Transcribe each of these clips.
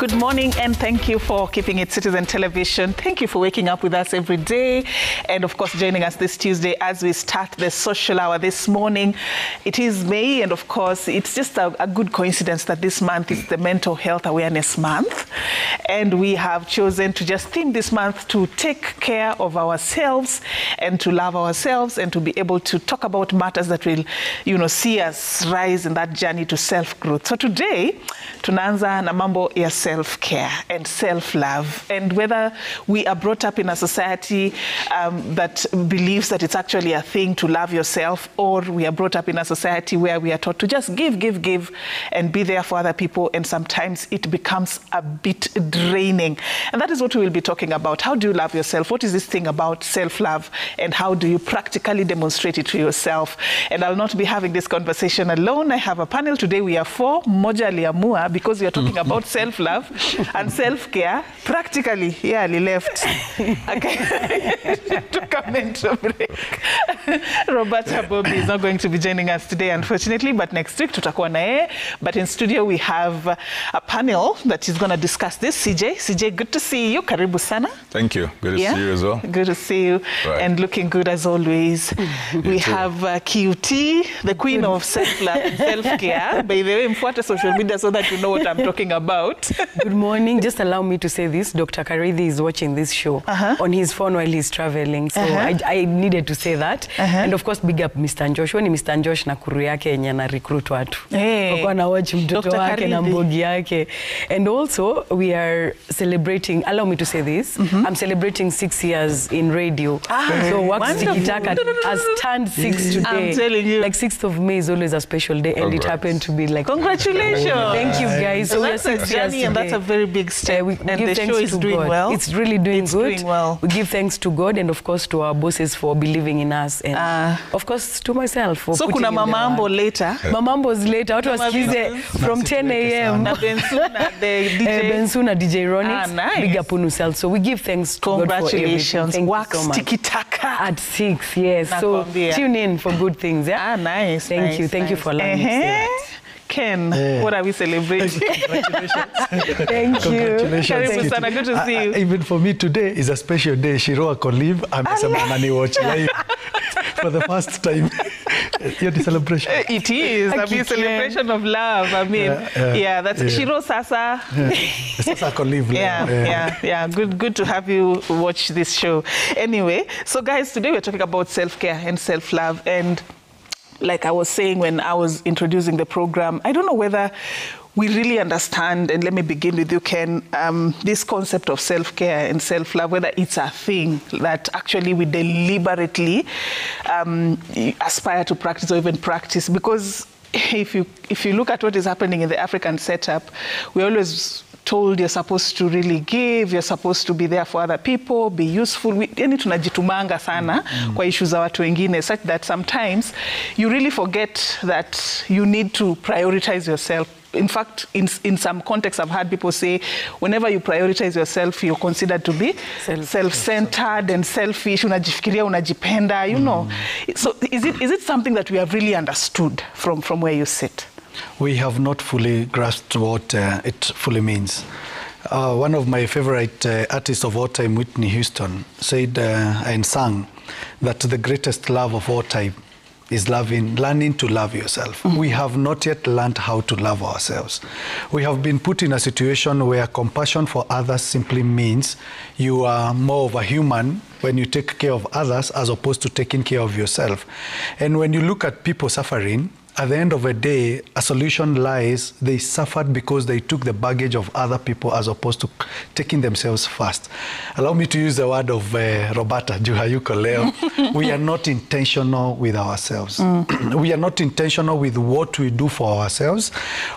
Good morning, and thank you for keeping it Citizen Television. Thank you for waking up with us every day, and of course joining us this Tuesday as we start the social hour this morning. It is May, and of course it's just a good coincidence that this month is the Mental Health Awareness Month, and we have chosen to just theme this month to take care of ourselves and to love ourselves and to be able to talk about matters that will, see us rise in that journey to self-growth. So today tunaanza na mambo ya self-care and self-love, and whether we are brought up in a society that believes that it's actually a thing to love yourself, or we are brought up in a society where we are taught to just give and be there for other people, and sometimes it becomes a bit draining. And that is what we will be talking about. How do you love yourself? What is this thing about self-love, and how do you practically demonstrate it to yourself? And I'll not be having this conversation alone. I have a panel today. We are four. Moja aliamua because we are talking about self-love and self-care. Practically, yeah, he left. Okay. To come into break. Roberta Bobby is not going to be joining us today, unfortunately, but next week tutakuwa na yeye. But in studio we have a panel that is going to discuss this. CJ, good to see you. Karibu sana. Thank you. Good to see you as well. Good to see you. Right. And looking good as always. We have QT, the queen of self-love and self-care. By the way, mfuate social media so that you know what I'm talking about. Good morning. Just allow me to say this. Dr. Karidhi is watching this show on his phone while he's traveling. So I needed to say that. And of course, big up Mr. Njosh. When Mr. Njosh na kuru yake yenye na recruit watu. Kwa na watch mtoto wake na mbogi yake. And also, we are celebrating, allow me to say this, I'm celebrating 6 years in radio. So Wax Tikitaka has turned 6 today. I'm telling you. Like 6th of May is always a special day. And it happened to be like... Congratulations. Thank you, guys. So that's a journey, and that's a very big step. We and give the thanks show is to doing God. well. It's really doing good. Doing well. We give thanks to God, and of course to our bosses for believing in us, and of course to myself for so putting kuna in mamambo later. Mamambo's later. Watu wasikize from 10 a.m. Na Bensuna, the DJ. Bensuna, DJ Ronix. Nice. Big up oneself. So we give thanks to God for everything. Congratulations. Wax so Tikitaka. At 6, yes. So tune in for good things. Yeah? Nice. Thank you. Thank you for allowing me to say that. Ken, what are we celebrating? Congratulations. Thank you. Congratulations. Karibu, good to see you. Even for me today is a special day. Shiro ako leave. Amesema nani watch live for the first time. You're the celebration. It is. I mean, celebration of love. I mean, that's Shiro Sasa. Sasa ako leave. Yeah. Good to have you watch this show. Anyway, so guys, today we're talking about self-care and self-love, and like I was saying when I was introducing the program, I don't know whether we really understand, and let me begin with you, Ken, this concept of self-care and self-love, whether it's a thing that actually we deliberately aspire to practice or even practice. Because if you look at what is happening in the African setup, we always told you're supposed to really give, you're supposed to be there for other people, be useful. Yani tunajitumanga sana kwa issues za watu wengine, such that sometimes you really forget that you need to prioritize yourself. In fact, in some contexts, I've heard people say, whenever you prioritize yourself, you're considered to be self-centered and selfish. Unajifikiria, unajipenda, you know. So is it something that we have really understood from where you sit? We have not fully grasped what it fully means. One of my favorite artists of all time, Whitney Houston, said and sang that the greatest love of all time is learning to love yourself. We have not yet learned how to love ourselves. We have been put in a situation where compassion for others simply means you are more of a human when you take care of others as opposed to taking care of yourself. And when you look at people suffering, at the end of the day, a solution lies, they suffered because they took the baggage of other people as opposed to taking themselves first. Allow me to use the word of Roberta, Juhayuko Leo. We are not intentional with ourselves. We are not intentional with what we do for ourselves.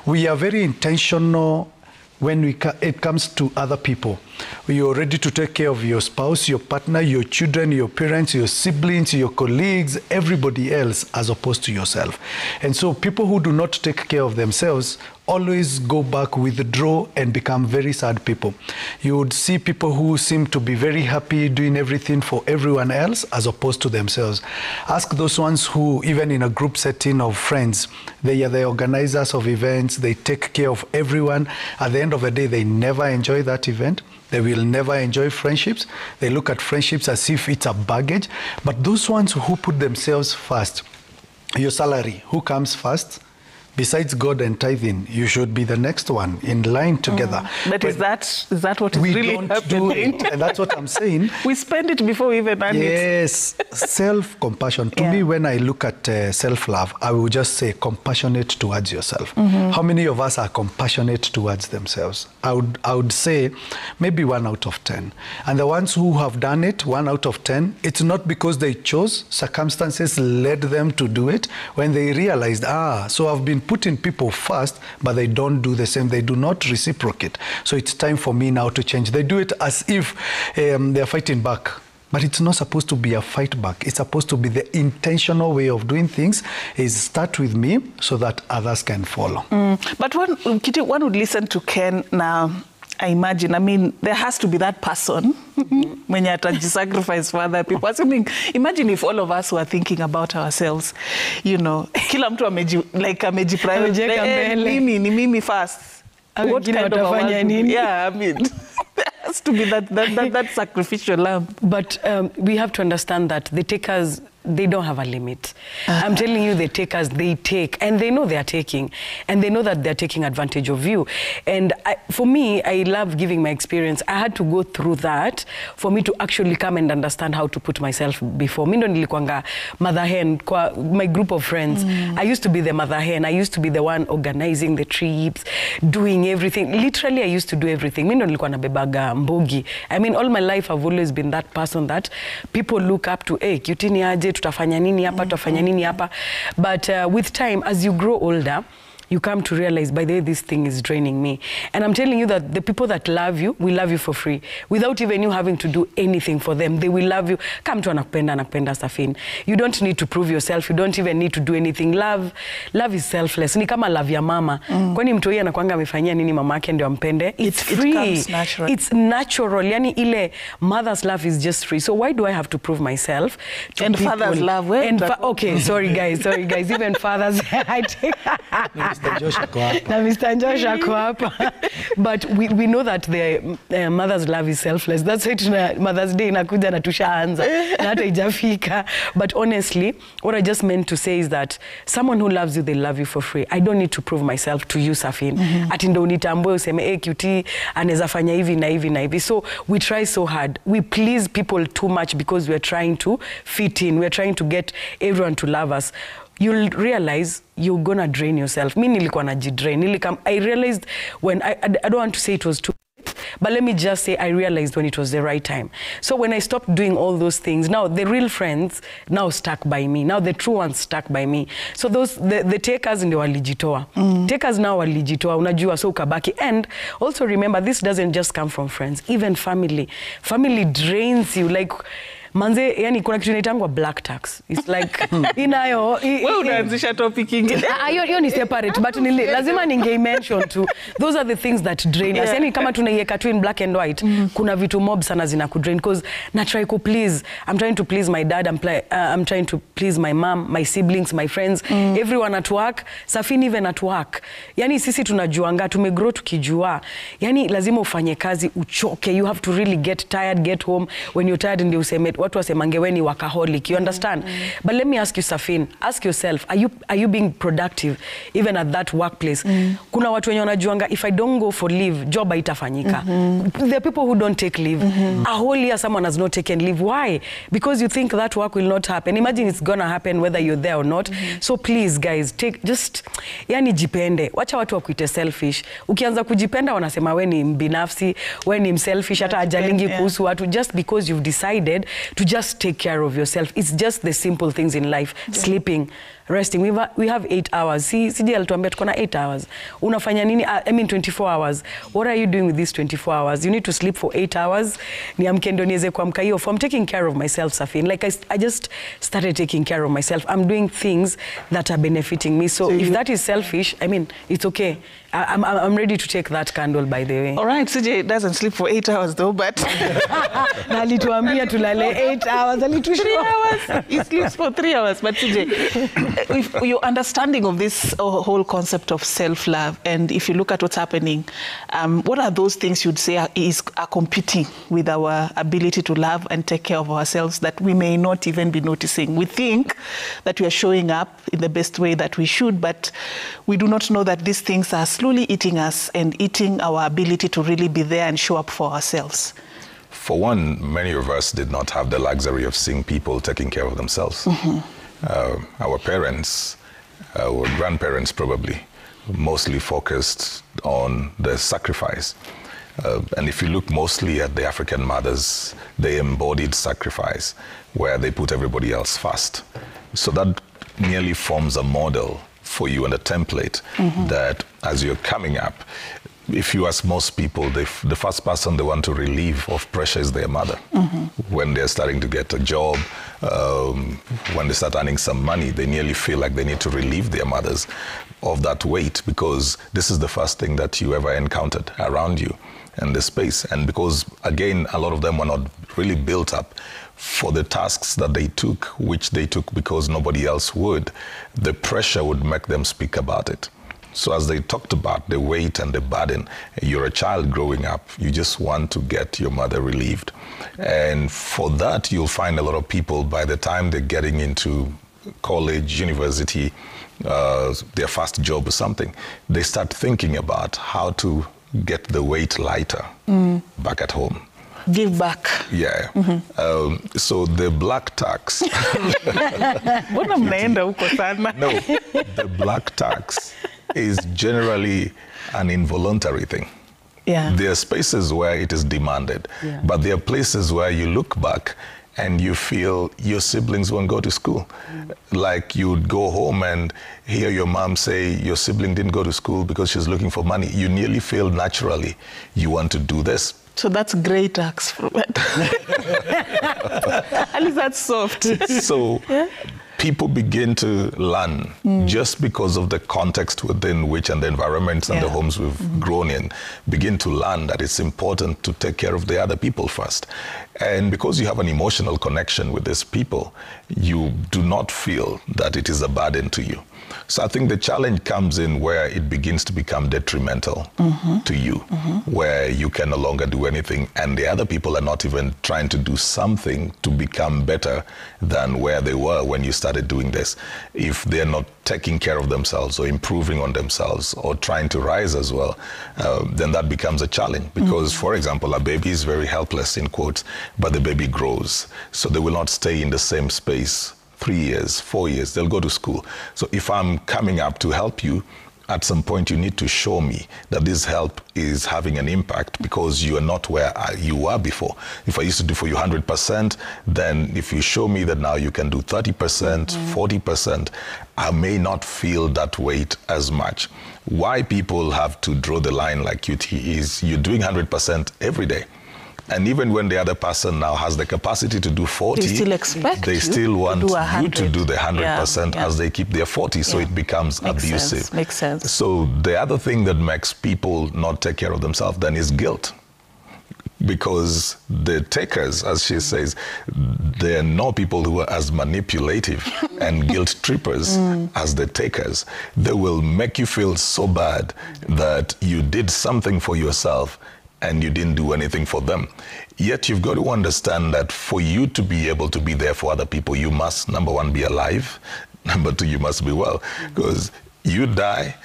We are very intentional when it comes to other people. You're ready to take care of your spouse, your partner, your children, your parents, your siblings, your colleagues, everybody else as opposed to yourself. And so people who do not take care of themselves always go back, withdraw, and become very sad people. You would see people who seem to be very happy doing everything for everyone else as opposed to themselves. Ask those ones who, even in a group setting of friends, they are the organizers of events, they take care of everyone. At the end of the day, they never enjoy that event. They will never enjoy friendships. They look at friendships as if it's a baggage. But those ones who put themselves first, your salary, who comes first? Besides God and tithing, you should be the next one in line together. But is that what is really happening? We don't do it, and that's what I'm saying. We spend it before we even earn it. Yes, self-compassion. To me, when I look at self-love, I will just say compassionate towards yourself. How many of us are compassionate towards themselves? I would say maybe 1 out of 10. And the ones who have done it, 1 out of 10, it's not because they chose, circumstances led them to do it. When they realized, so I've been putting people first, but they don't do the same. They do not reciprocate. So it's time for me now to change. They do it as if they're fighting back. But it's not supposed to be a fight back. It's supposed to be the intentional way of doing things is start with me so that others can follow. But one would listen to Ken now. I imagine, I mean, there has to be that person when you have to sacrifice for other people. I mean, imagine if all of us were thinking about ourselves, you know, kila mtu amejiprioritize, mimi first. What kind of yeah, I mean, there has to be that sacrificial lamb. But we have to understand that the takers, they don't have a limit. I'm telling you, the takers, they take, and they know they are taking, and they know that they're taking advantage of you. And for me, I love giving my experience. I had to go through that for me to actually come and understand how to put myself before. Mimi ndo nilikuanga mother hen kwa my group of friends. I used to be the mother hen. I used to be the one organizing the trips, doing everything. Literally, I used to do everything. Mimi ndo nilikuwa nabebaga mbogi. I mean, all my life, I've always been that person that people look up to. Hey, Cutini aje, tutafanya nini hapa, tutafanya nini hapa. But with time, as you grow older, you come to realize, by the way, this thing is draining me. And I'm telling you that the people that love you will love you for free. Without even you having to do anything for them. They will love you. Come to anakupenda Safin. You don't need to prove yourself. You don't even need to do anything. Love is selfless. Ni kama love ya mama. Kwani mtu yeye anakuanga amefanyia nini mama yake ndio ampende? It's free. It comes natural. It's natural. Yani ile mother's love is just free. So why do I have to prove myself to and people? Father's love. Okay, sorry guys. Even fathers, I take Mr. Josh ako hapa. But we know that the mother's love is selfless. That's why Mother's Day inakuja na tushaanza na hata ijafika. But honestly, what I just meant to say is that someone who loves you, they love you for free. I don't need to prove myself to you, Safin. Ati ndo unitambue useme QT anaweza fanya hivi na hivi na hivi. So we try so hard. We please people too much because we are trying to fit in. We are trying to get everyone to love us. You'll realize you're gonna drain yourself. Me nilikuwa najidrain. I realized when I don't want to say it was too late, but let me just say I realized when it was the right time. So when I stopped doing all those things, now the real friends now stuck by me. Now the true ones stuck by me. So those the takers ndio walijitoa. Takers now walijitoa, unajua, so ukabaki. And also remember, this doesn't just come from friends, even family. Family drains you like manze, yani kuna kitu inaitangwa black tax. It's like inayo wewe unaanzisha topic ingine. Hiyo ni separate, but lazima ninge mention too. Those are the things that drain us. Yani kama tunaiweka tu in black and white, kuna vitu mob sana zinakudrain because na try to please. I'm trying to please my dad, I'm trying to please my mom, my siblings, my friends, everyone at work, Safin even at work. Yani sisi tunajuanga, tumegrow tukijua. Yani lazima ufanye kazi uchoke. You have to really get tired, get home. When you're tired ndio useme watu wasemange weni workaholic, you understand? But let me ask you, Safin, ask yourself, are you being productive even at that workplace? Kuna watu wenye wanajuanga, if I don't go for leave, job haitafanyika. There are people who don't take leave. A whole year someone has not taken leave. Why? Because you think that work will not happen. Imagine it's gonna happen whether you're there or not. So please guys, yani jipende. Wacha watu wakuite selfish. Ukianza kujipenda wanasema we ni mbinafsi, we ni mselfish, hata ajalingi kuhusu watu, just because you've decided to just take care of yourself. It's just the simple things in life. Sleeping, resting. We have 8 hours. CJ alituambia tuko na 8 hours. Unafanya nini? I mean 24 hours. What are you doing with these 24 hours? You need to sleep for 8 hours. Niamke ndo niweze kuamka hiyo. I'm taking care of myself, Safin. Like I just started taking care of myself. I'm doing things that are benefiting me. So if that is selfish, I mean, it's okay. I'm ready to take that candle, by the way. All right, CJ doesn't sleep for 8 hours though, but na alituambia tulale 8 hours, 3 hours. He sleeps for 3 hours. But CJ, if your understanding of this whole concept of self-love, and if you look at what's happening, what are those things you'd say are competing with our ability to love and take care of ourselves that we may not even be noticing? We think that we are showing up in the best way that we should, but we do not know that these things are slowly eating us and eating our ability to really be there and show up for ourselves. For one, many of us did not have the luxury of seeing people taking care of themselves. Our parents, our grandparents probably, mostly focused on the sacrifice. And if you look mostly at the African mothers, they embodied sacrifice, where they put everybody else first. So that nearly forms a model for you and a template that as you're coming up, if you ask most people, the first person they want to relieve of pressure is their mother. When they're starting to get a job, when they start earning some money, they nearly feel like they need to relieve their mothers of that weight, because this is the first thing that you ever encountered around you in the space. And because, again, a lot of them were not really built up for the tasks that they took, which they took because nobody else would, the pressure would make them speak about it. So as they talked about the weight and the burden, you're a child growing up, you just want to get your mother relieved. And for that, you'll find a lot of people, by the time they're getting into college, university, their first job or something, they start thinking about how to get the weight lighter back at home. Give back. Yeah. So the black tax. No, the black tax is generally an involuntary thing. Yeah. There are spaces where it is demanded, but there are places where you look back and you feel your siblings won't go to school. Like you'd go home and hear your mom say your sibling didn't go to school because she's looking for money. You nearly feel naturally you want to do this. So that's grey tax. At least that's soft. So people begin to learn just because of the context within which and the environments and the homes we've grown in, begin to learn that it's important to take care of the other people first. And because you have an emotional connection with these people, you do not feel that it is a burden to you. So I think the challenge comes in where it begins to become detrimental to you, where you can no longer do anything and the other people are not even trying to do something to become better than where they were when you started doing this. If they're not taking care of themselves or improving on themselves or trying to rise as well, then that becomes a challenge. Because, for example, a baby is very helpless, in quotes, but the baby grows. So they will not stay in the same space 3 years, 4 years, they'll go to school. So if I'm coming up to help you, at some point you need to show me that this help is having an impact, because you are not where you were before. If I used to do for you 100%, then if you show me that now you can do 30%, 40%, I may not feel that weight as much. Why people have to draw the line like QT is you're doing 100% every day. And even when the other person now has the capacity to do 40, they still expect they still want you to do the 100% yeah. as they keep their 40, so it becomes abusive. Makes sense. So the other thing that makes people not take care of themselves then is guilt. Because the takers, as she says, there are no people who are as manipulative and guilt trippers as the takers. They will make you feel so bad that you did something for yourself and you didn't do anything for them. Yet you've got to understand that for you to be able to be there for other people, you must, number one, be alive. Number two, you must be well. Because you die,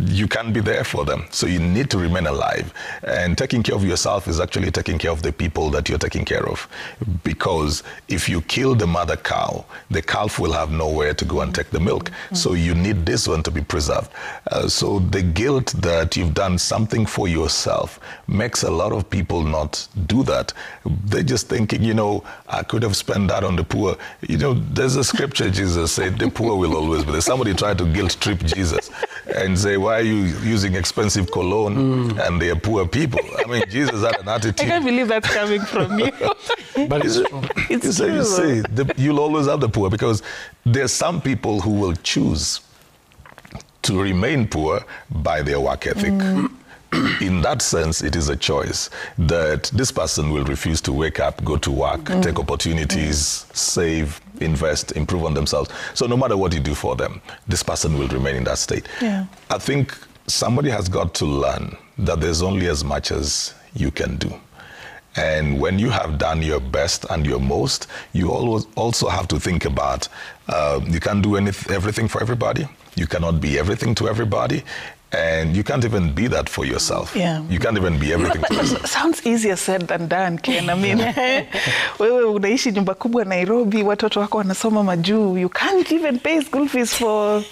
you can't be there for them. So you need to remain alive. And taking care of yourself is actually taking care of the people that you're taking care of. Because if you kill the mother cow, the calf will have nowhere to go and take the milk. So you need this one to be preserved. So the guilt that you've done something for yourself makes a lot of people not do that. They're just thinking, you know, I could have spent that on the poor. You know, there's a scripture Jesus said, the poor will always be there. Somebody tried to guilt trip Jesus and say, why are you using expensive cologne and they are poor people? I mean, Jesus had an attitude. I can't believe that's coming from you. But it's true. You say you'll always have the poor, because there's some people who will choose to remain poor by their work ethic. In that sense, it is a choice that this person will refuse to wake up, go to work, take opportunities, save, invest, improve on themselves. So no matter what you do for them, this person will remain in that state. Yeah. I think somebody has got to learn that there's only as much as you can do. And when you have done your best and your most, you always also have to think about you can't do everything for everybody. You cannot be everything to everybody. And you can't even be that for yourself. Yeah. You can't even be everything to yourself. Sounds easier said than done, Ken. I mean, wewe unaishi nyumba kubwa Nairobi, watoto wako wanasoma majuu. You can't even pay school fees for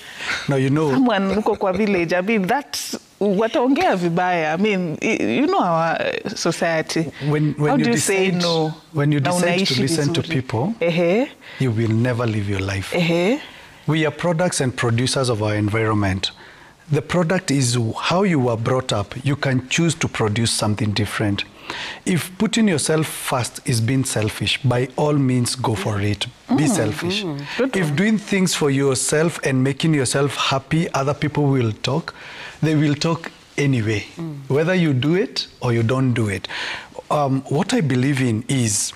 someone uko kwa village. I mean, that's wataongea vibaya. I mean, you know our society. How do you say no? When you decide to listen to people, you will never live your life. We are products and producers of our environment. The product is how you were brought up. You can choose to produce something different. If putting yourself first is being selfish, by all means go for it. Be selfish. If doing things for yourself and making yourself happy, other people will talk. They will talk anyway, whether you do it or you don't do it. What I believe in is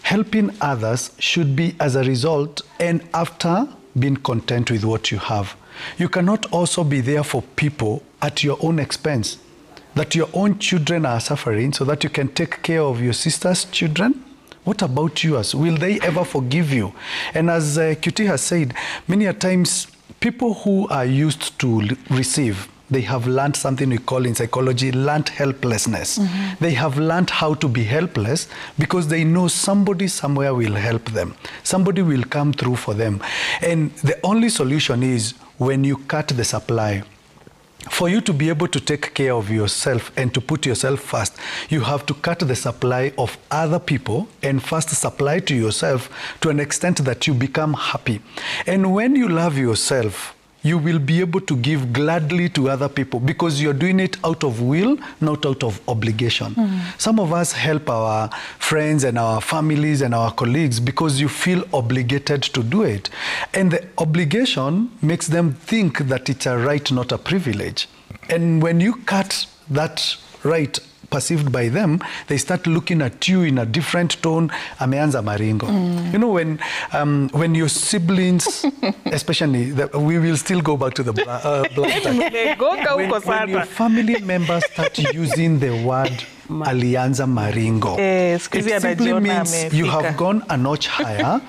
helping others should be as a result and after being content with what you have. You cannot also be there for people at your own expense, that your own children are suffering so that you can take care of your sister's children. What about yours? Will they ever forgive you? And as QT has said, many a times people who are used to receive, they have learned something we call in psychology, learned helplessness. They have learned how to be helpless because they know somebody somewhere will help them. Somebody will come through for them. And the only solution is when you cut the supply. For you to be able to take care of yourself and to put yourself first, you have to cut the supply of other people and first supply to yourself to an extent that you become happy. And when you love yourself, you will be able to give gladly to other people because you're doing it out of will, not out of obligation. Some of us help our friends and our families and our colleagues because you feel obligated to do it. And the obligation makes them think that it's a right, not a privilege. And when you cut that right perceived by them, they start looking at you in a different tone. Ameanza maringo. You know, when your siblings, especially, we will still go back to the when your family members start using the word alianza maringo, it simply means you have gone a notch higher.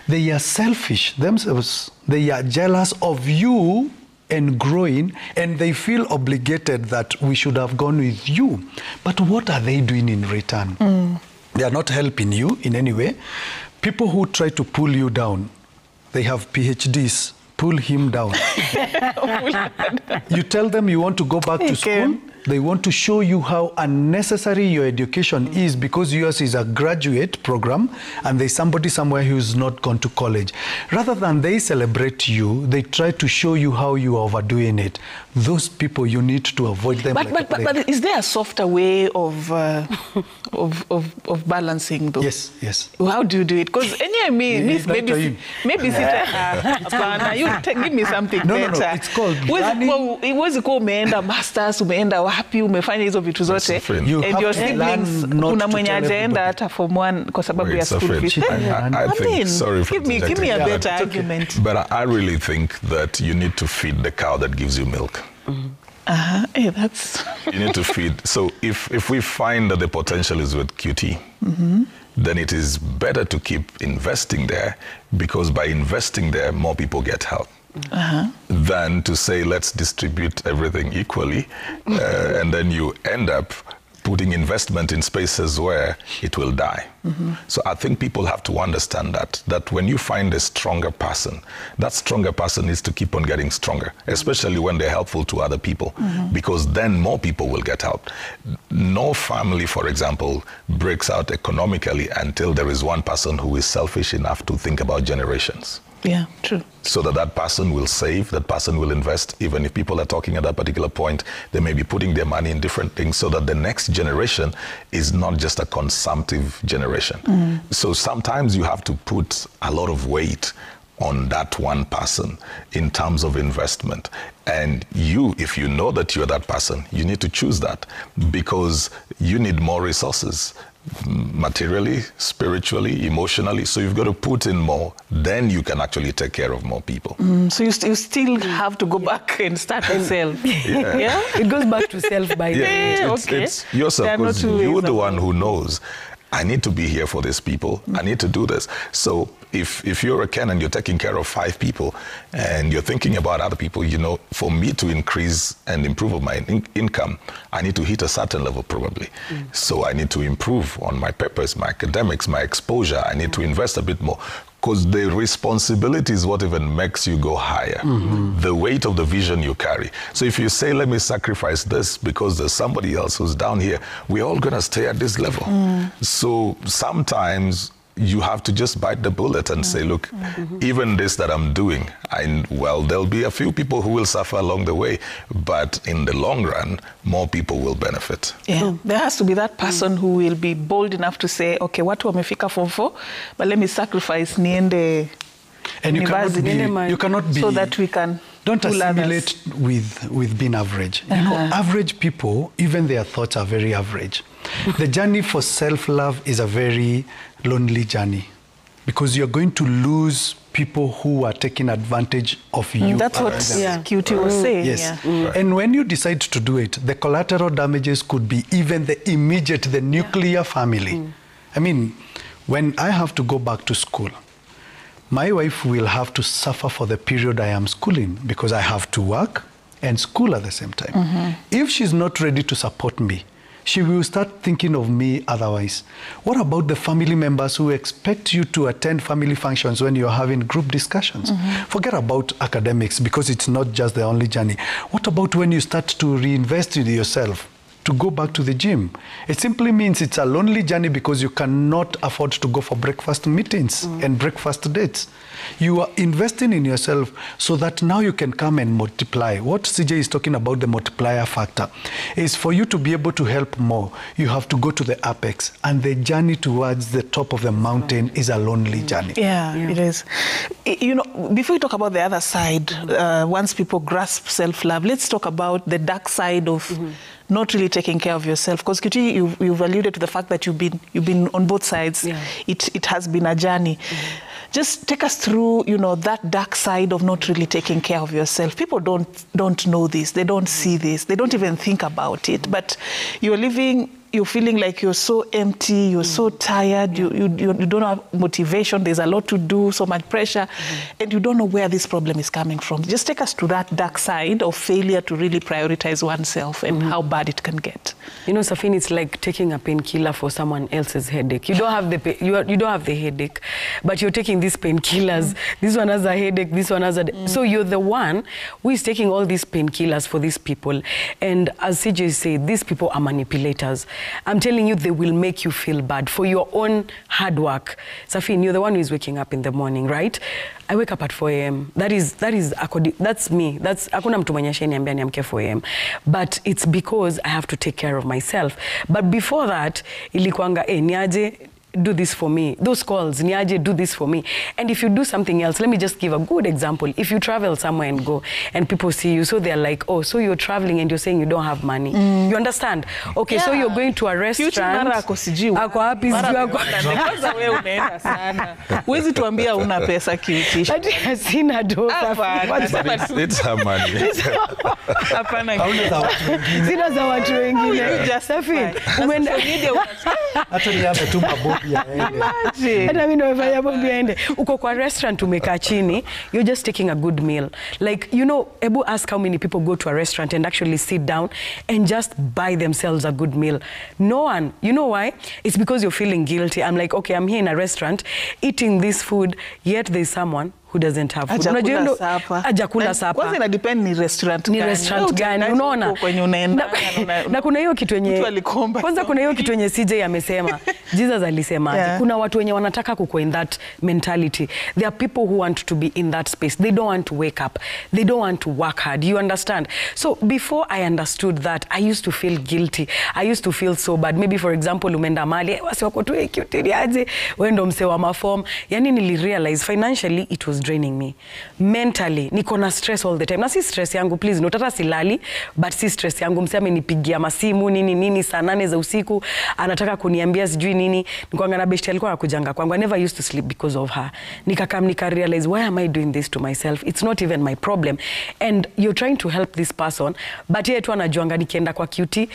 They are selfish themselves. They are jealous of you and growing, and they feel obligated that we should have gone with you. But what are they doing in return? They are not helping you in any way. People who try to pull you down, they have PhDs, pull him down. You tell them you want to go back to school, they want to show you how unnecessary your education is because yours is a graduate program and there's somebody somewhere who's not gone to college. Rather than they celebrate you, they try to show you how you are overdoing it. Those people, you need to avoid them. But is there a softer way of balancing though? Yes. How do you do it? Because maybe you give me something better. No, it's called Wezi kuwa umeenda masters, umeenda wapi, umefanya hizo vitu zote. And your siblings, kuna mwenye ajaenda hata form 1 kwa sababu ya school fees. Give me a better argument. But I really think that you need to feed the cow that gives you milk. Hey, that's... You need to feed. So if we find that the potential is with QT, then it is better to keep investing there because by investing there, more people get help. than to say, let's distribute everything equally, and then you end up putting investment in spaces where it will die. So I think people have to understand that when you find a stronger person, that stronger person needs to keep on getting stronger, especially when they're helpful to other people, because then more people will get help. No family, for example, breaks out economically until there is one person who is selfish enough to think about generations. Yeah, true. So that person will save, that person will invest. Even if people are talking at that particular point, they may be putting their money in different things so that the next generation is not just a consumptive generation. So sometimes you have to put a lot of weight on that one person in terms of investment. And you, if you know that you're that person, you need to choose that because you need more resources. Materially, spiritually, emotionally. So you've got to put in more. Then you can actually take care of more people. So you still have to go back and start with self. Yeah? It goes back to self by it's yourself, because you're the one who knows, I need to be here for these people. I need to do this. So if you're a Ken and you're taking care of 5 people and you're thinking about other people, you know, for me to increase and improve my income, I need to hit a certain level probably. So I need to improve on my papers, my academics, my exposure. I need to invest a bit more. Because the responsibility is what even makes you go higher. The weight of the vision you carry. So if you say, let me sacrifice this because there's somebody else who's down here, we're all going to stay at this level. So sometimes you have to just bite the bullet and say, look, even this that I'm doing, there'll be a few people who will suffer along the way, but in the long run, more people will benefit. Yeah, there has to be that person who will be bold enough to say, okay, watu wamefika form 4, but let me sacrifice niende and you cannot be so that we can don't assimilate with being average. You know, average people, even their thoughts are very average. The journey for self-love is a very lonely journey because you're going to lose people who are taking advantage of you. That's what QT was saying. Yes. And when you decide to do it, the collateral damages could be even the immediate, the nuclear family. I mean, when I have to go back to school, my wife will have to suffer for the period I am schooling because I have to work and school at the same time. If she's not ready to support me, she will start thinking of me otherwise. What about the family members who expect you to attend family functions when you're having group discussions? Forget about academics because it's not just the only journey. What about when you start to reinvest in yourself? To go back to the gym. It simply means it's a lonely journey because you cannot afford to go for breakfast meetings and breakfast dates. You are investing in yourself so that now you can come and multiply. What CJ is talking about, the multiplier factor, is for you to be able to help more, you have to go to the apex. And the journey towards the top of the mountain is a lonely journey. Yeah, it is. You know, before we talk about the other side, once people grasp self-love, let's talk about the dark side of not really taking care of yourself, because Kitty, you've alluded to the fact that you've been on both sides. It has been a journey. Just take us through, you know, that dark side of not really taking care of yourself. People don't know this, they don't see this, they don't even think about it. But you're feeling like you're so empty, you're so tired, you don't have motivation, there's a lot to do, so much pressure, and you don't know where this problem is coming from. Just take us to that dark side of failure to really prioritize oneself and how bad it can get. You know, Safin, it's like taking a painkiller for someone else's headache. You don't have you don't have the headache, but you're taking these painkillers. This one has a headache, this one has a... So you're the one who is taking all these painkillers for these people. And as CJ said, these people are manipulators. I'm telling you, they will make you feel bad for your own hard work. Safin, you're the one who is waking up in the morning, right? I wake up at 4 a.m. That's me. Hakuna mtu mwenye shaniambia niamke 4 a.m. But it's because I have to take care of myself. But before that, ilikuanga, niaje, do this for me. Those calls, niaje, do this for me. And if you do something else, let me just give a good example. If you travel somewhere and go and people see you, so they're like, oh, so you're traveling and you're saying you don't have money. You understand? Okay, so you're going to a restaurant. Ako happy, Huwezi tuambia una pesa kiuti. Sina do. It's her money. Sina za watu wengine. Just Safin. Hata ni hapa tu mabook Imagine. Hata mimi nimefanya pombe ende. Uko kwa restaurant umekaa chini, you're just taking a good meal. Like, you know, Ebu ask how many people go to a restaurant and actually sit down and just buy themselves a good meal. No one. You know why? It's because you're feeling guilty. I'm like, okay, I'm here in a restaurant eating this food, yet there's someone who doesn't have food. Hajakula sapa. Hajakula sapa. Kwanza ina depend ni restaurant gani. Ni restaurant gani, unaona? Kwenye unaenda. Na kuna hiyo kitu yenye kwanza kuna hiyo kitu yenye CJ amesema. Jesus alisema Yeah. kuna watu wenye wanataka kuko in that mentality. There are people who want to be in that space. They don't want to wake up. They don't want to work hard. You understand? So before I understood that, I used to feel guilty. I used to feel so bad. Maybe for example umeenda mali wasi wako tu cute aje wewe ndo mse wa maform. Yani nilirealize financially it was draining me. Mentally niko na stress all the time. Na si stress yangu, please no, tata silali, but si stress yangu. Mse amenipigia masimu nini saa 8 za usiku anataka kuniambia sijui nini. Nikwanga na beshte alikuwa anakujanga kwangu. I never used to sleep because of her. Nika realize, why am I doing this to myself? It's not even my problem. And you're trying to help this person, but yeye tu anajuanga nikienda kwa QT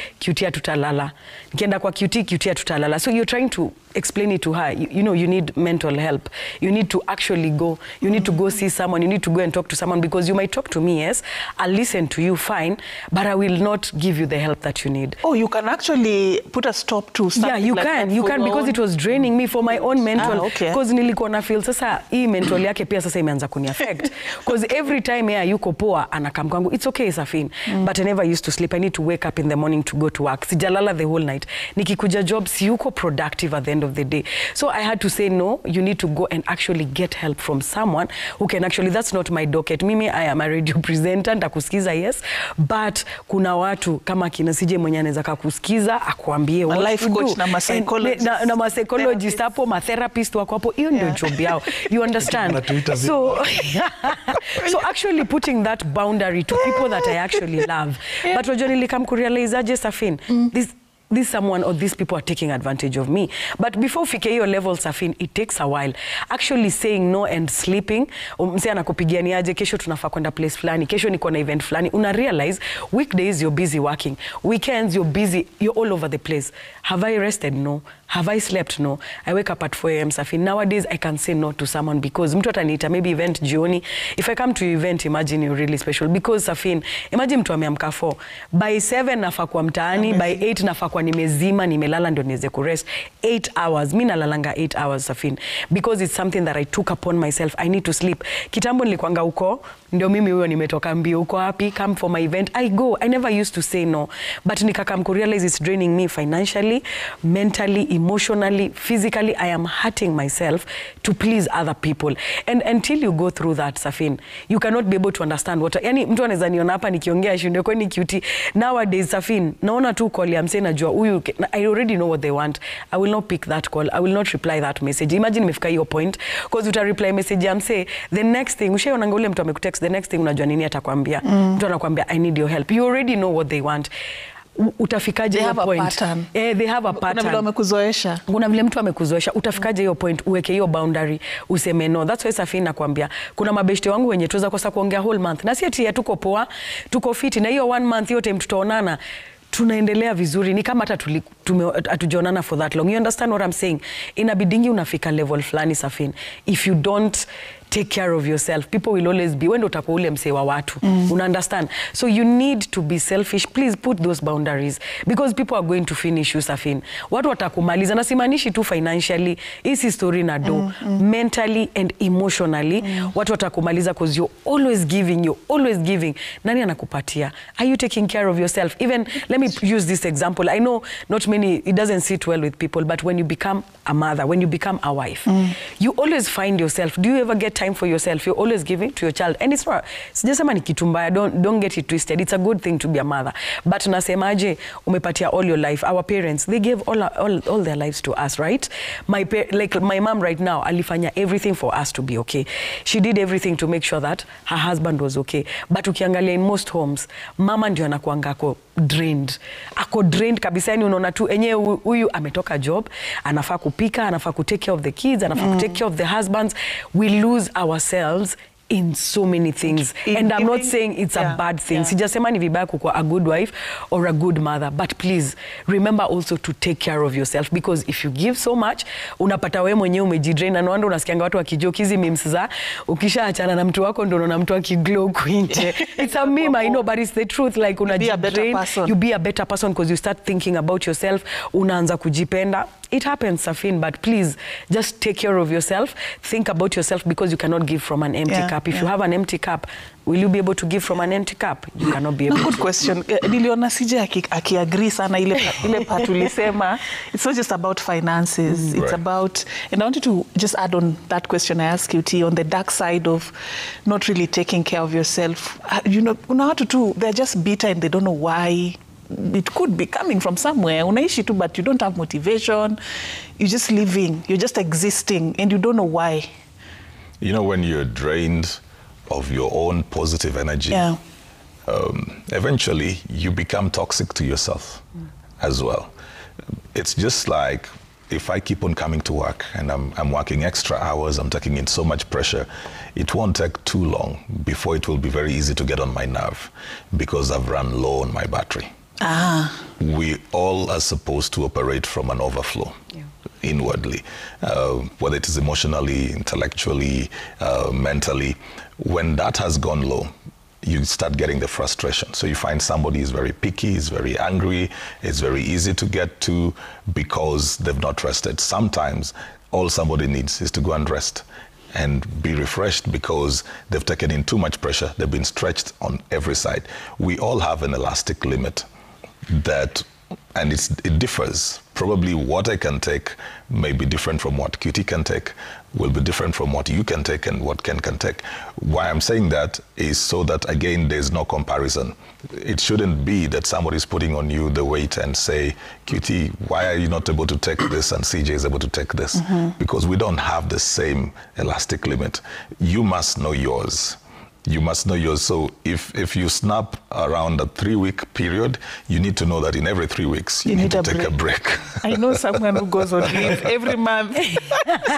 tutalala. Nikienda kwa QT tutalala. So you're trying to explain it to her. You know, you need mental help. You need to actually go. You need to go see someone. You need to go and talk to someone, because you might talk to me, yes, I'll listen to you, fine, but I will not give you the help that you need. Oh, you can actually put a stop to something. Yeah, you like can. that You can, because it was draining me for my own mental. Okay. Because nilikuwa na feel sasa hii mental yake pia sasa imeanza kuni affect. Because every time yeye yuko poa anakam kwangu, it's okay Safin, but I never used to sleep. I need to wake up in the morning to go to work. Sijalala the whole night. Nikikuja job si yuko productive at the end of the day. So I had to say no, you need to go and actually get help from someone who can actually, that's not my docket. Mimi I am a radio presenter, nitakusikiza yes, but kuna watu kama kina CJ mwenye anaweza kukusikiza akuambie what life to coach do. na ma psychologist. Na ma psychologist hapo, ma therapist wako hapo, hiyo ndio job yao. You understand? So actually putting that boundary to people that I actually love. But wajua nilikam kurealize aje Safin, this someone or these people are taking advantage of me. But before fike hiyo level Safin, it takes a while. Actually saying no and sleeping, mse anakupigia aje kesho tunafaa kwenda place fulani, kesho niko na event fulani. Una realize weekdays you're busy working, weekends you're busy, you're all over the place. Have I rested? No. Have I slept? No. I wake up at 4 a.m. Safin. Nowadays I can say no to someone because mtu ataniita maybe event jioni. If I come to your event, imagine you're really special, because Safin, imagine mtu ameamka 4, by 7 nafaa kwa mtaani, by 8 nafaa kwa nimezima, nimelala ndio niweze kurest 8 hours. Mimi nalalanga 8 hours Safin, because it's something that I took upon myself. I need to sleep. Kitambo nilikuanga huko, ndio mimi huyo nimetoka mbio, uko happy, come for my event, I go. I never used to say no, but nikakam ku realize it's draining me financially, mentally, emotionally, physically. I am hurting myself to please other people. And until you go through that Safin, you cannot be able to understand what, yani mtu anaweza niona hapa nikiongea shinde kwani cute. Nowadays Safin, naona tu call ya mse najua huyu, I already know what they want. I will not pick that call. I will not reply that message. Imagine imefika hiyo point, because uta reply message ya mse, the next thing ushaonanga ule mtu amekutext, the next thing unajua nini atakwambia. Mtu anakuambia I need your help. You already know what they want. Utafikaje hiyo point? They have a pattern. Kuna vile amekuzoesha. Kuna vile mtu amekuzoesha. Utafikaje hiyo point? Uweke hiyo boundary, useme no. That's why Safin nakwambia, kuna mabeshte wangu wenye tuweza kosa kuongea whole month. Na si ati tuko poa, tuko fit, na hiyo 1 month yote tutaonana tunaendelea vizuri, ni kama hata hatujaonana for that long. You understand what I'm saying? Inabidingi unafika level fulani Safin, if you don't take care of yourself, people will always be, wendo utakuwa ule mse wa watu. Una understand? So you need to be selfish. Please put those boundaries, because people are going to finish you Safin. Watu watakumaliza, na simanishi tu financially, hii story na do, mentally and emotionally. Watu watakumaliza because you're always giving. Nani anakupatia? Are you taking care of yourself? Even, let me use this example. I know not many, it doesn't sit well with people, but when you become a mother, when you become a wife, you always find yourself, do you ever get time for yourself? You're always giving to your child. And it's not, sijasema ni kitu mbaya, don't get it twisted. It's a good thing to be a mother. But nasemaje, umepatia all your life. Our parents, they gave all their lives to us, right? Like my mom right now, alifanya everything for us to be okay. She did everything to make sure that her husband was okay. But ukiangalia in most homes, mama ndio anakuanga drained. Ako drained kabisa, yani unaona tu enye huyu ametoka job, anafaa kupika, anafaa ku take care of the kids, anafaa ku take care of the husbands. We lose ourselves in so many things. And I'm not saying it's a bad thing. Sijasema ni vibaya kukuwa a good wife or a good mother. But please, remember also to take care of yourself. Because if you give so much, unapata wewe mwenyewe umejidrain. Na wanda unasikianga watu wakijoke hizi memes za ukisha achana na mtu wako ndo unaona mtu akiglow kwinje. It's a meme, I know, but it's the truth. Like unajidrain, you be a better person because you start thinking about yourself. Unaanza kujipenda. It happens, Safin, but please just take care of yourself. Think about yourself because you cannot give from an empty cup. If you have an empty cup, will you be able to give from an empty cup? You cannot be able to. Good question. Niliona CJ aki-agree sana ile part ulisema. It's not just about finances. It's about, and I wanted to just add on that question I asked you, T, on the dark side of not really taking care of yourself. You know, kuna watu tu, they're just bitter and they don't know why. It could be coming from somewhere. Unaishi tu, but you don't have motivation. You're just living. You're just existing, and you don't know why. You know, when you're drained of your own positive energy, eventually you become toxic to yourself as well. It's just like if I keep on coming to work and I'm working extra hours, I'm taking in so much pressure, it won't take too long before it will be very easy to get on my nerve because I've run low on my battery. We all are supposed to operate from an overflow inwardly, whether it is emotionally, intellectually, mentally. When that has gone low, you start getting the frustration. So you find somebody is very picky, is very angry, it's very easy to get to because they've not rested. Sometimes all somebody needs is to go and rest and be refreshed because they've taken in too much pressure. They've been stretched on every side. We all have an elastic limit that, and it differs. Probably what I can take may be different from what QT can take, will be different from what you can take and what Ken can take. Why I'm saying that is so that, again, there's no comparison. It shouldn't be that somebody's putting on you the weight and say, QT, why are you not able to take this and CJ is able to take this? Because we don't have the same elastic limit. You must know yours. You must know yours. So if you snap around a 3-week period, you need to know that in every 3 weeks, you need to take a break. I know someone who goes on leave every month.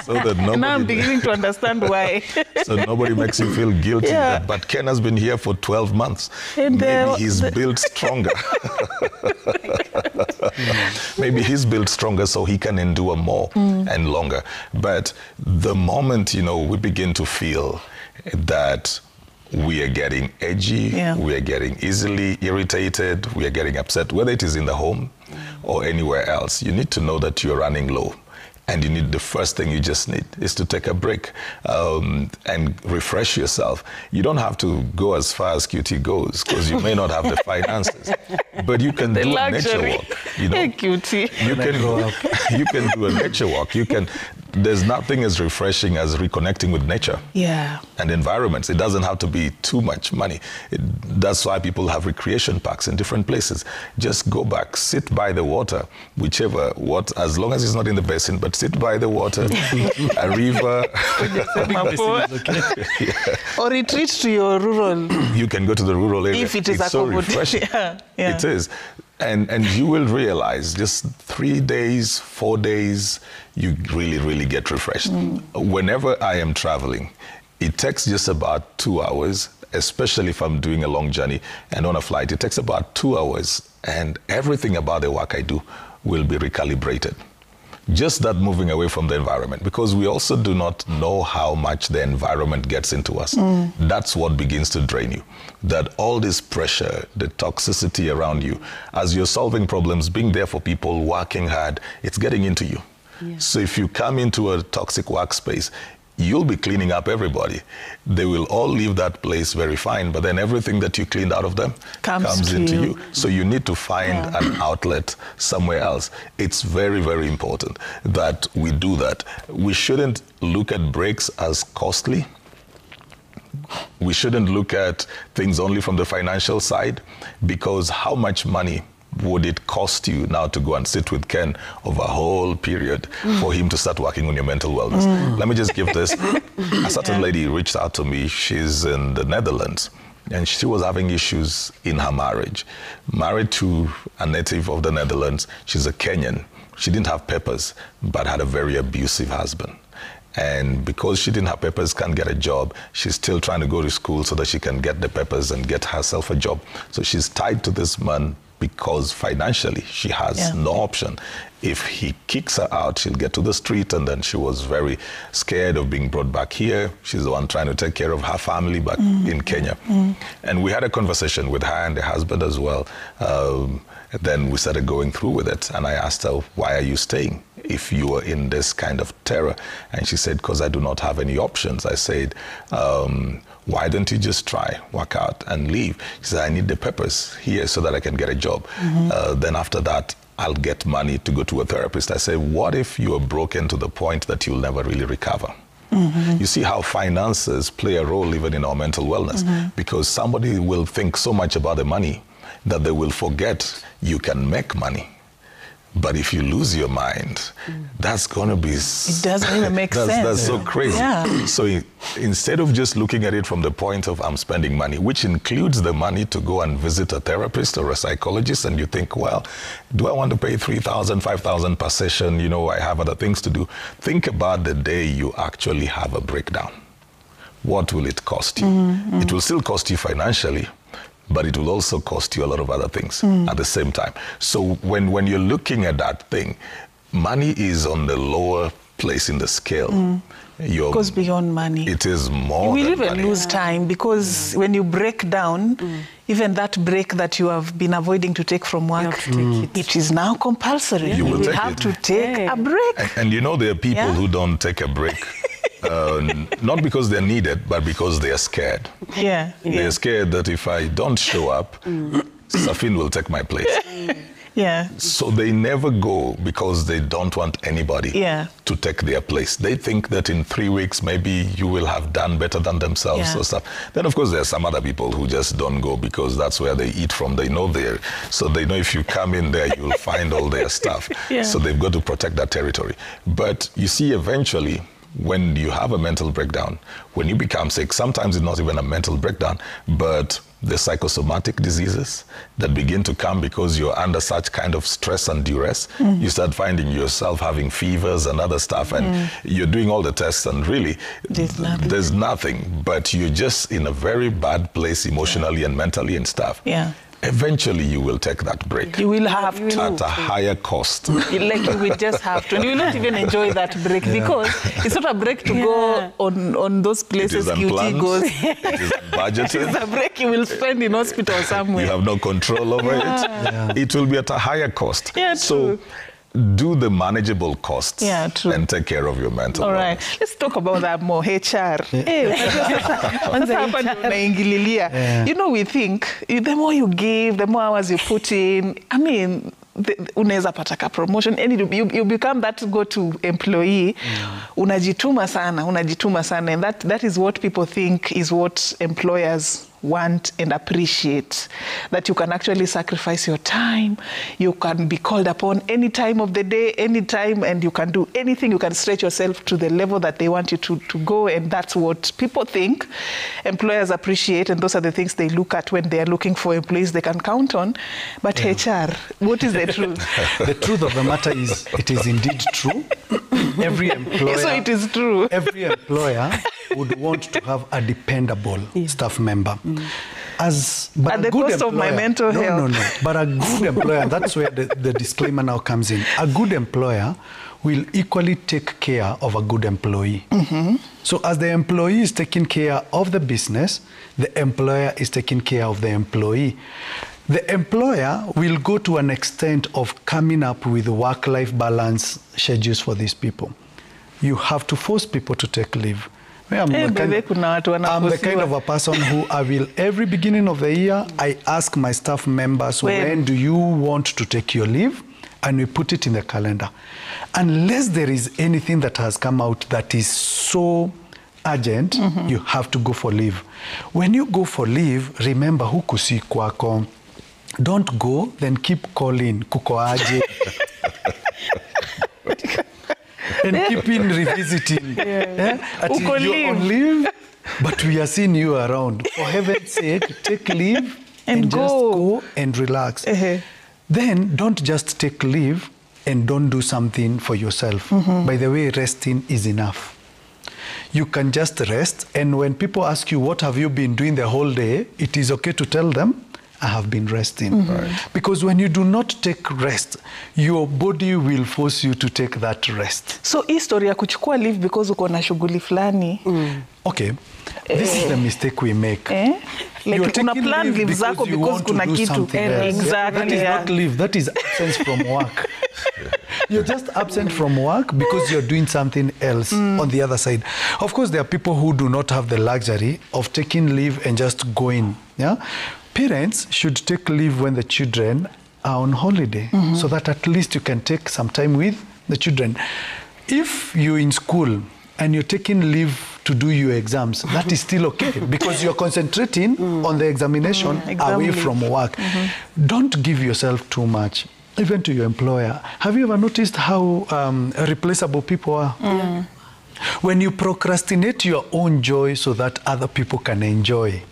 So that nobody, now I'm beginning to understand why. So nobody makes you feel guilty. But Ken has been here for 12 months. And maybe he's built stronger. Maybe he's built stronger so he can endure more and longer. But the moment, you know, we begin to feel that we are getting edgy, we are getting easily irritated, we are getting upset, whether it is in the home or anywhere else, you need to know that you're running low. And you need, the first thing you just need is to take a break and refresh yourself. You don't have to go as far as QT goes because you may not have the finances, but you can do a nature walk. You know, QT. You can do a nature walk. You can. There's nothing as refreshing as reconnecting with nature and environments. It doesn't have to be too much money. That's why people have recreation parks in different places. Just go back, sit by the water, whichever, as long as it's not in the basin, but sit by the water, a river. Or retreat to your rural. You can go to the rural area. If it is so refreshing. It is. And you will realize just 3 days, 4 days, you really, really get refreshed. Whenever I am traveling, it takes just about 2 hours, especially if I'm doing a long journey and on a flight, it takes about 2 hours and everything about the work I do will be recalibrated. Just that moving away from the environment, because we also do not know how much the environment gets into us. That's what begins to drain you. That all this pressure, the toxicity around you, as you're solving problems, being there for people, working hard, it's getting into you. So if you come into a toxic workspace, you'll be cleaning up everybody. They will all leave that place very fine, but then everything that you cleaned out of them comes into you. So you need to find an outlet somewhere else. It's very, very important that we do that. We shouldn't look at breaks as costly. We shouldn't look at things only from the financial side, because how much money would it cost you now to go and sit with Ken over a whole period for him to start working on your mental wellness? Let me just give this. A certain lady reached out to me. She's in the Netherlands, and she was having issues in her marriage. Married to a native of the Netherlands. She's a Kenyan. She didn't have papers, but had a very abusive husband. And because she didn't have papers, can't get a job, she's still trying to go to school so that she can get the papers and get herself a job. So she's tied to this man because financially she has no option. If he kicks her out, she'll get to the street, and then she was very scared of being brought back here. She's the one trying to take care of her family back in Kenya. And we had a conversation with her and the husband as well. Then we started going through with it, and I asked her, why are you staying if you are in this kind of terror? And she said, because I do not have any options. I said, why don't you just try, work out and leave? She said, I need the papers here so that I can get a job. Then after that, I'll get money to go to a therapist. I said, what if you are broken to the point that you'll never really recover? You see how finances play a role even in our mental wellness, because somebody will think so much about the money that they will forget you can make money. But if you lose your mind, that's going to be... It doesn't even make sense. That's so crazy. Yeah. So instead of just looking at it from the point of I'm spending money, which includes the money to go and visit a therapist or a psychologist, and you think, well, do I want to pay 3,000, 5,000 per session? You know, I have other things to do. Think about the day you actually have a breakdown. What will it cost you? It will still cost you financially, but it will also cost you a lot of other things at the same time. So when you're looking at that thing, money is on the lower place in the scale. It goes beyond money. It is more You will than even money. lose time, because when you break down, even that break that you have been avoiding to take from work, it is now compulsory. You will take have it. to take a break. And you know, there are people who don't take a break. Not because they're needed, but because they are scared. They're scared that if I don't show up, Safin will take my place. So they never go because they don't want anybody to take their place. They think that in 3 weeks, maybe you will have done better than themselves or stuff. Then, of course, there are some other people who just don't go because that's where they eat from. They know there. So they know if you come in there, you'll find all their stuff. So they've got to protect that territory. But you see, eventually, when you have a mental breakdown, when you become sick, sometimes it's not even a mental breakdown, but the psychosomatic diseases that begin to come because you're under such kind of stress and duress, you start finding yourself having fevers and other stuff, and you're doing all the tests, and really, there's nothing, but you're just in a very bad place emotionally and mentally and stuff. Eventually, you will take that break. You will have to. At a higher cost. Like you will just have to. And you will not even enjoy that break because it's not a break to go on those places QT goes. It is budgeted. It's a break you will spend in hospital somewhere. You have no control over it. It will be at a higher cost. So do the manageable costs and take care of your mental All right. Let's talk about that more. HR. You know, we think the more you give, the more hours you put in, I mean, unaweza pata promotion, and you become that go-to employee. Unajituma sana, and that is what people think is what employers want and appreciate, that you can actually sacrifice your time, you can be called upon any time of the day, any time, and you can do anything, you can stretch yourself to the level that they want you to go, and that's what people think employers appreciate, and those are the things they look at when they are looking for employees they can count on. But HR, what is the truth? The truth of the matter is, it is indeed true. Every employer, so it is true. Every employer would want to have a dependable staff member. At the cost of my mental health. No. But a good employer, that's where the disclaimer now comes in. A good employer will equally take care of a good employee. So as the employee is taking care of the business, the employer is taking care of the employee. The employer will go to an extent of coming up with work-life balance schedules for these people. You have to force people to take leave. I'm the kind of a person who I will, every beginning of the year, I ask my staff members, when do you want to take your leave? And we put it in the calendar. Unless there is anything that has come out that is so urgent, you have to go for leave. When you go for leave, remember huku si kwako. Don't go, then keep calling, kuko aje. And keep in revisiting. You're on leave, but we are seeing you around. For heaven's sake, take leave and just go and relax. Then don't just take leave and don't do something for yourself. By the way, resting is enough. you can just rest. And when people ask you, what have you been doing the whole day? It is okay to tell them, I have been resting. Because when you do not take rest, your body will force you to take that rest. So hii story ya kuchukua leave because uko na shughuli fulani. Okay, this is the mistake we make. Like una plan leave zako because kuna kitu. Exactly. That is not leave, that is absence from work. You're just absent from work because you're doing something else on the other side. Of course, there are people who do not have the luxury of taking leave and just going. Yeah, parents should take leave when the children are on holiday, so that at least you can take some time with the children. If you're in school and you're taking leave to do your exams, that is still okay because you're concentrating on the examination away from work. Don't give yourself too much, even to your employer. Have you ever noticed how replaceable people are? When you procrastinate your own joy so that other people can enjoy,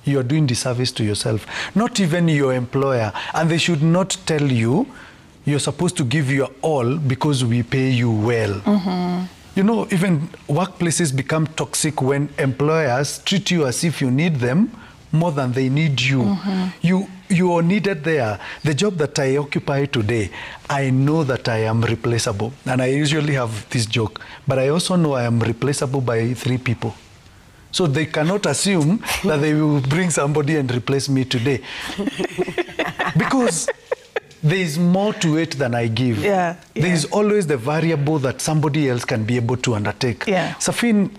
you are doing disservice to yourself, not even your employer. And they should not tell you, you're supposed to give your all because we pay you well. You know, even workplaces become toxic when employers treat you as if you need them more than they need you. You are needed there. The job that I occupy today, I know that I am replaceable. And I usually have this joke, but I also know I am replaceable by 3 people. So they cannot assume that they will bring somebody and replace me today. Because there is more to it than I give. There is always the variable that somebody else can be able to undertake. Safin,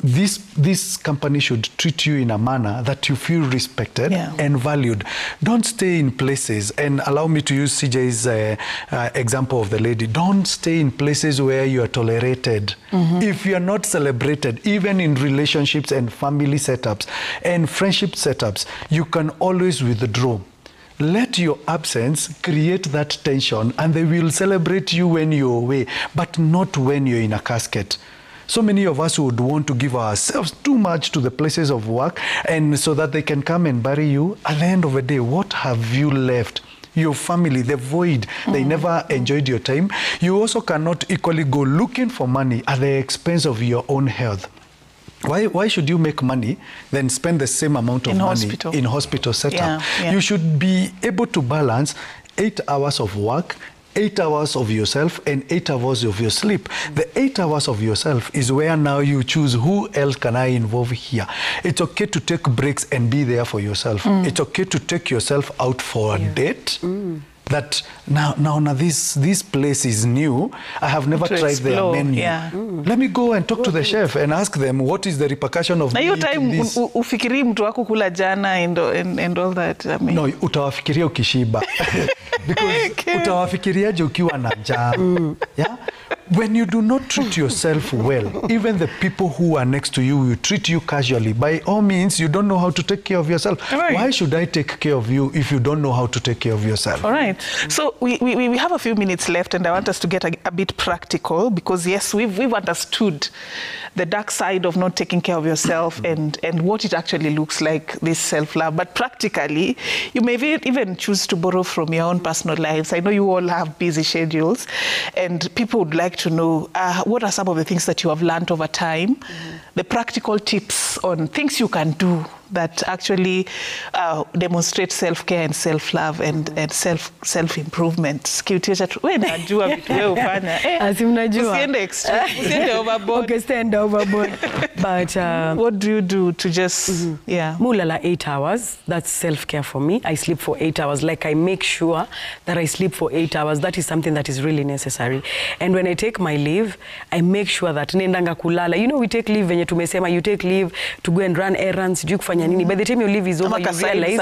this company should treat you in a manner that you feel respected and valued. Don't stay in places, and allow me to use CJ's example of the lady. Don't stay in places where you are tolerated. If you are not celebrated, even in relationships and family setups and friendship setups, you can always withdraw. Let your absence create that tension, and they will celebrate you when you're away, but not when you're in a casket. So many of us would want to give ourselves too much to the places of work, and so that they can come and bury you. At the end of the day, what have you left? Your family, the void. They never enjoyed your time. You also cannot equally go looking for money at the expense of your own health. Why should you make money then spend the same amount of money in hospital setup? You should be able to balance 8 hours of work, 8 hours of yourself, and 8 hours of your sleep. The 8 hours of yourself is where now you choose who else can I involve here. It's okay to take breaks and be there for yourself. It's okay to take yourself out for a date. That now this place is new. I have never tried their menu. Let me go and talk to the chef and ask them what is the repercussion of me eating this. Ufikiri mtu wako kula jana and all that. I mean. No, utawafikiria ukishiba. Because utawafikiriaje ukiwa na njaa. Yeah? When you do not treat yourself well, even the people who are next to you will treat you casually. By all means, you don't know how to take care of yourself. Why should I take care of you if you don't know how to take care of yourself? All right. So we have a few minutes left, and I want us to get a bit practical, because yes, we've understood the dark side of not taking care of yourself and what it actually looks like, this self-love. But practically, you may even choose to borrow from your own personal lives. I know you all have busy schedules, and people would like to know what are some of the things that you have learned over time, the practical tips on things you can do that actually demonstrate self-care and self-love and self-improvement. Okay, stand overboard. But what do you do to just, Mulala 8 hours, that's self-care for me. I sleep for 8 hours. Like, I make sure that I sleep for 8 hours. That is something that is really necessary. And when I take my leave, I make sure that nendanga kulala. You know, we take leave venye tumesema, you take leave to go and run errands, by the time your leave is over, you realize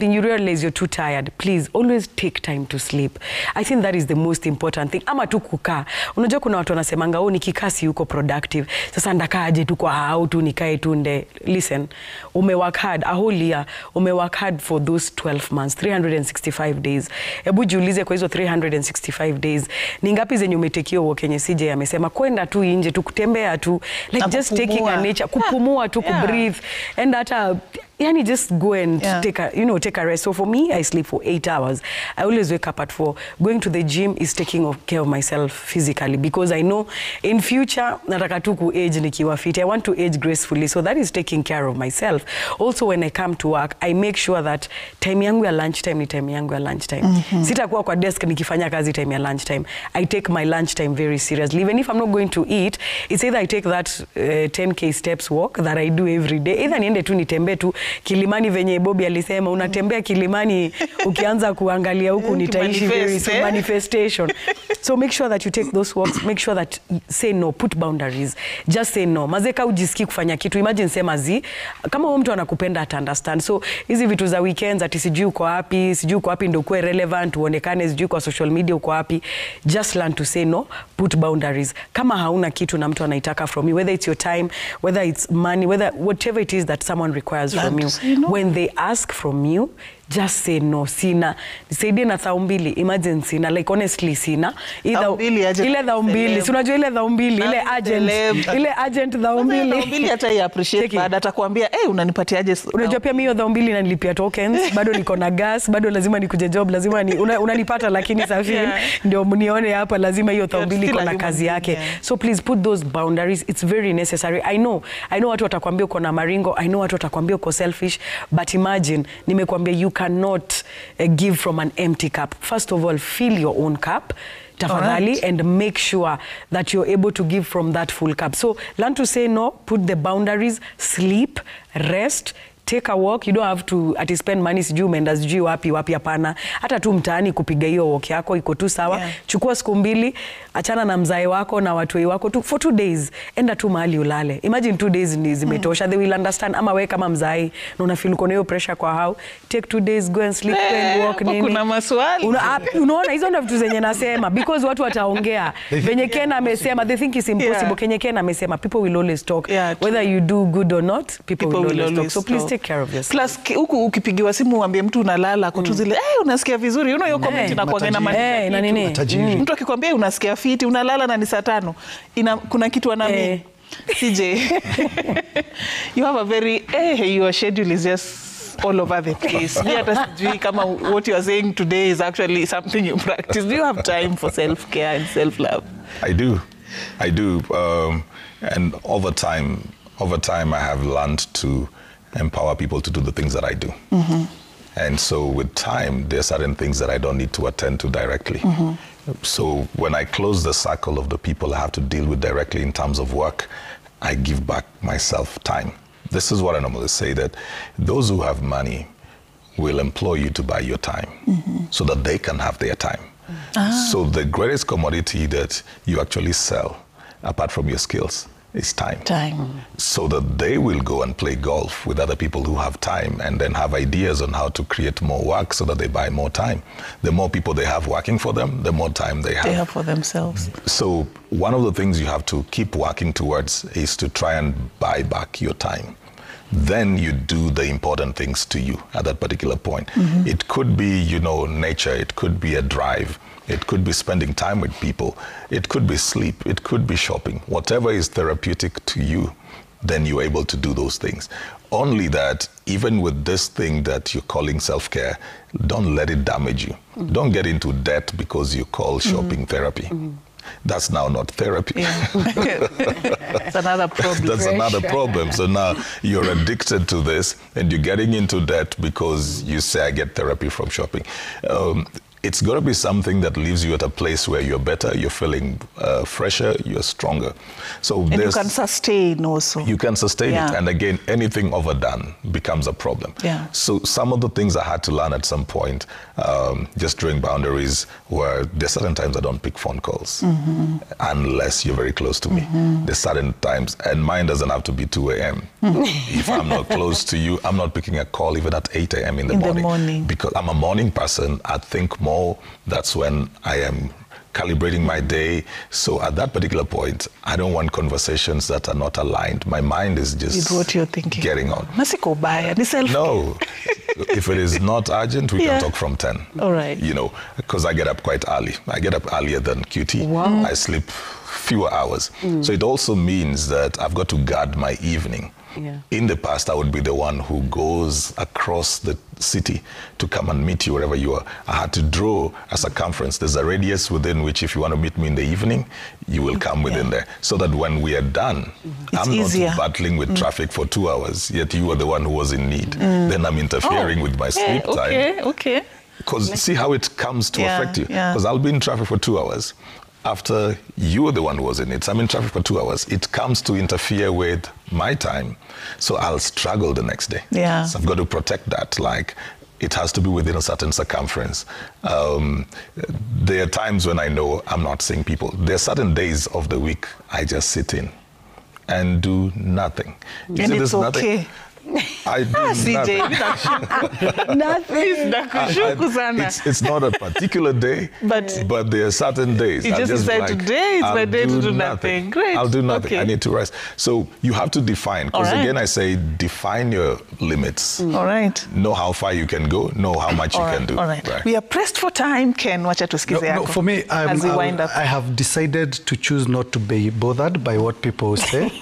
you realize you're too tired. Please always take time to sleep. I think that is the most important thing. Ama tu kukaa. Unajua kuna watu wanasemanga nikikaa si uko productive. Sasa ndakaa aje tu kwa hao tu nikae tu nde. Listen, umework hard a whole year. Umework hard for those 12 months, 365 days. Hebu jiulize kwa hizo 365 days. Ni ngapi zenye umetekio work yenye CJ amesema kwenda tu nje tu kutembea tu, like just taking a nature, kupumua tu, kubreathe, and that Yani just go and take a rest. So for me, I sleep for 8 hours. I always wake up at 4. Going to the gym is taking care of myself physically, because I know in future nataka tu ku age nikiwa fit. I want to age gracefully, so that is taking care of myself. Also, when I come to work, I make sure that time yangu ya lunchtime ni time yangu ya lunchtime. Sitakuwa kwa desk nikifanya kazi time ya lunchtime. I take my lunchtime very seriously. Even if I'm not going to eat, it's either I take that 10k steps walk that I do every day. Either niende tu nitembe tu Kilimani, venye Bobby alisema unatembea Kilimani ukianza kuangalia huku nitaishi very soon, manifestation. So make sure that you take those walks, make sure that say no, put boundaries. Just say no. Mazeka ujisiki kufanya kitu, imagine sema kama huyo mtu anakupenda ata understand. So hizi vitu za weekends ati sijui uko wapi ndio kuwe relevant, uonekane sijui kwa social media uko wapi. Just learn to say no, put boundaries. Kama hauna kitu na mtu anaitaka from you, whether it's your time, whether it's money, whatever it is that someone requires from you, when they ask from you, just say no. Sina nisaidie na 2,000. Imagine sina, like honestly sina ile 2,000. Si unajua ile 2,000 ile agent 2,000 hata i appreciate baada atakwambia unanipatiaje. Unajua pia mimi hiyo 2,000 nanilipia tokens, bado niko na gas, bado lazima nikuje job, lazima unanipata, lakini safiri ndio mnione hapa, lazima hiyo 2,000 iko na kazi yake. So please put those boundaries. It's very necessary. I know watu watakwambia uko na maringo, I know watu watakwambia uko selfish, but imagine nimekwambia you cannot give from an empty cup. First of all, fill your own cup, tafadhali, and make sure that you're able to give from that full cup. So learn to say no, put the boundaries, sleep, rest, take a walk. You don't have to spend money sijui umeenda sijui wapi hapana. Hata tu mtaani kupiga hiyo walk yako iko tu sawa. Chukua siku 2, achana na mzae wako na watu wako tu for 2 days. Enda tu mahali ulale. Imagine 2 days ni zimetosha. They will understand. Ama wewe kama mzae na una feel uko na hiyo pressure kwa hao, take 2 days, go and sleep, go and walk nini. Kuna maswali. Unaona hizo ndio vitu zenye nasema, because watu wataongea. Venye Ken amesema, they think it's impossible. Kenye Ken amesema, people will always talk. Whether you do good or not, people will always talk. So please take care of yourself. Plus huku ukipigiwa simu uambie mtu unalala kwa tu zile unasikia vizuri, hiyo comment inakuwa na nini. Mtu akikwambia unasikia fiti, unalala na ni saa 5, kuna kitu anami CJ. You have a very your schedule is just all over the place. We hata sijui kama what you are saying today is actually something you practice. Do you have time for self-care and self-love? I do. And over time I have learned to empower people to do the things that I do. And so with time, there are certain things that I don't need to attend to directly. So when I close the circle of the people I have to deal with directly in terms of work, I give back myself time. This is what I normally say, that those who have money will employ you to buy your time so that they can have their time. So the greatest commodity that you actually sell, apart from your skills, is time. So that they will go and play golf with other people who have time and then have ideas on how to create more work so that they buy more time. The more people they have working for them, the more time they have for themselves. So one of the things you have to keep working towards is to try and buy back your time. Then you do the important things to you at that particular point. It could be, nature, it could be a drive, it could be spending time with people, it could be sleep, it could be shopping. Whatever is therapeutic to you, then you're able to do those things. Only that even with this thing that you're calling self-care, don't let it damage you. Don't get into debt because you call shopping therapy. That's now not therapy. That's another problem. That's another problem. So now you're addicted to this and you're getting into debt because you say, I get therapy from shopping. It's got to be something that leaves you at a place where you're better, you're feeling fresher, you're stronger. So and you can sustain also. You can sustain it. And again, anything overdone becomes a problem. So some of the things I had to learn at some point, just during boundaries, were there's certain times I don't pick phone calls unless you're very close to me. There's certain times, and mine doesn't have to be 2 a.m. If I'm not close to you, I'm not picking a call even at 8 a.m. in the morning. Because I'm a morning person. I think more. That's when I am calibrating my day. So at that particular point, I don't want conversations that are not aligned. My mind is just with what you're thinking. Getting on. No. If it is not urgent, we can talk from 10. All right. Because I get up quite early. I get up earlier than QT. Wow. I sleep fewer hours. So it also means that I've got to guard my evening. Yeah. In the past, I would be the one who goes across the city to come and meet you wherever you are. I had to draw a circumference. There's a radius within which if you want to meet me in the evening, you will come within there. So that when we are done, I'm easier. not battling with traffic for 2 hours, yet you are the one who was in need. Then I'm interfering with my sleep time. Okay. Because see how it comes to affect you. Yeah. Because I'll be in traffic for 2 hours. After you are the one who was in it, so I'm in traffic for 2 hours. It comes to interfere with my time. So I'll struggle the next day. Yeah. So I've got to protect that. Like, it has to be within a certain circumference. There are times when I know I'm not seeing people. There are certain days of the week I just sit in and do nothing. And it's okay. I do nothing. It's not a particular day, but there are certain days. You just decide today is my day to do nothing. Great. I'll do nothing. Okay. I need to rest. So you have to define, because again I say define your limits. All right. Know how far you can go, know how much you can do. All right. We are pressed for time. Ken, wacha tusikize yako. For me, as we wind up. I have decided to choose not to be bothered by what people say.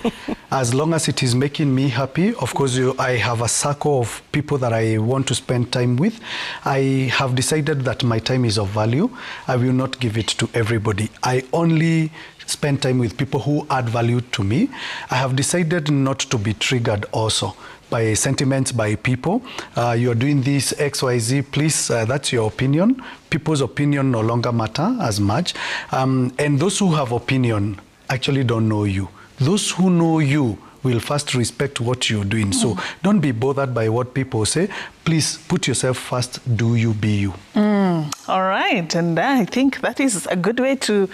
As long as it is making me happy. Of course, I have a circle of people that I want to spend time with. I have decided that my time is of value. I will not give it to everybody. I only spend time with people who add value to me. I have decided not to be triggered also by sentiments, by people. You're doing this XYZ, please, that's your opinion. People's opinion no longer matter as much. And those who have opinion actually don't know you. Those who know you will first respect what you're doing. So don't be bothered by what people say. Please put yourself first. Do you, be you. All right. And I think that is a good way to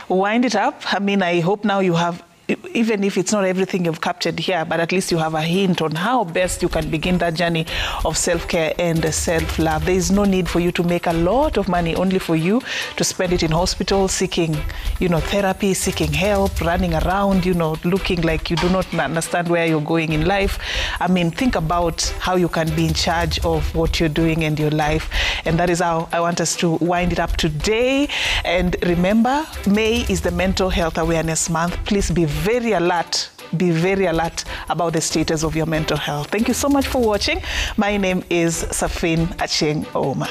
wind it up. I mean, I hope now you have, even if it's not everything you've captured here, but at least you have a hint on how best you can begin that journey of self-care and self-love. There is no need for you to make a lot of money, only for you to spend it in hospital, seeking, therapy, seeking help, running around, looking like you do not understand where you're going in life. I mean, think about how you can be in charge of what you're doing in your life. And that is how I want us to wind it up today. And remember, May is the Mental Health Awareness Month. Please be very alert about the status of your mental health. Thank you so much for watching. My name is Safin Acheng Oma.